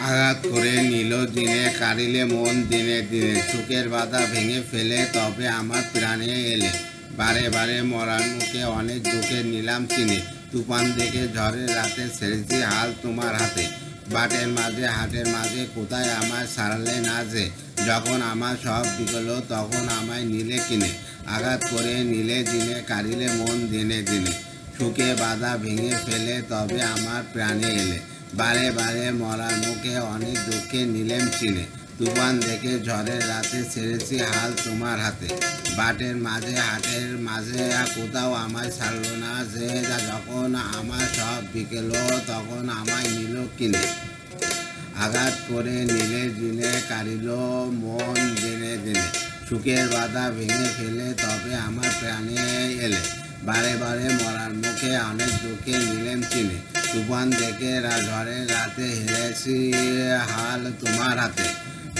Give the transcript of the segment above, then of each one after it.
আঘাত করে নিল দিনে, কাড়িলে মন দিনে দিনে। সুখের বাধা ভেঙে ফেলে তবে আমার প্রাণে এলে। বারে বারে মরার মুখে অনেক দুঃখে নিলাম চিনে। তুফান দেখে ঝড়ের রাতে ছেড়েছি হাল তোমার হাতে। বাটের মাঝে হাটের মাঝে কোথায় আমায় ছাড়লে না যে। যখন আমার সব বিকল তখন আমায় নিলে কিনে। আঘাত করে নিলে দিনে, কাড়িলে মন দিনে দিনে। সুখে বাধা ভেঙে ফেলে তবে আমার প্রাণে এলে। বারে বারে মরার মুখে অনেক দুঃখে নিলেম চিনে। তুফান দেখে ঝড়ের রাতে ছেড়েছি হাল তোমার হাতে। বাটের মাঝে হাটের মাঝে কোথাও আমায় ছাড়লো না যে। যখন আমার সব বিকেল তখন আমায় নিল কিনে। আঘাত করে নিলে দিনে, কাড়িল মন দিনে দিনে। সুখের বাধা ভেঙে ফেলে তবে আমার প্রাণে এলে। বারে বারে মরার মুখে অনেক দুঃখে নিলেম চিনে। তুফান দেখে ঝড়ের রাতে হেরেছি হাল তোমার হাতে।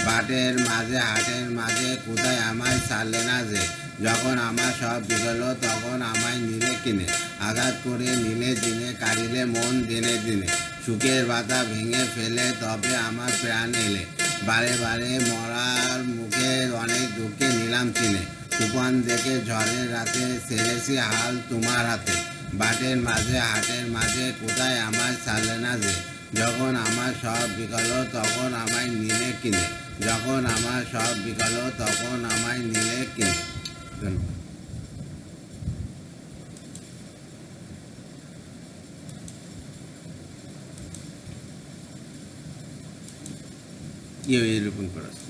বাটের মাঝে হাটের মাঝে কোথায় আমায় ছাড়লে না যে। যখন আমার সব বিগল তখন আমায় নিলে কিনে। আঘাত করে নিলে দিনে, কাড়িলে মন দিনে দিনে। সুখের বাধা ভেঙে ফেলে তবে আমার প্রাণ এলে। বারে বারে মরার মুখে অনেক দুঃখে নিলাম চিনে। তুফান দেখে ঝড়ের রাতে ছেড়েছি হাল তোমার হাতে। বাটের মাঝে হাটের মাঝে কোথায় আমায় ছাড়লে না যে। যখন আমার সব বিকল তখন আমায় নিলে কিনে। যখন আমার সব বিকল তখন আমায় নিলে কিনে। ধন্যবাদ। এরকম করা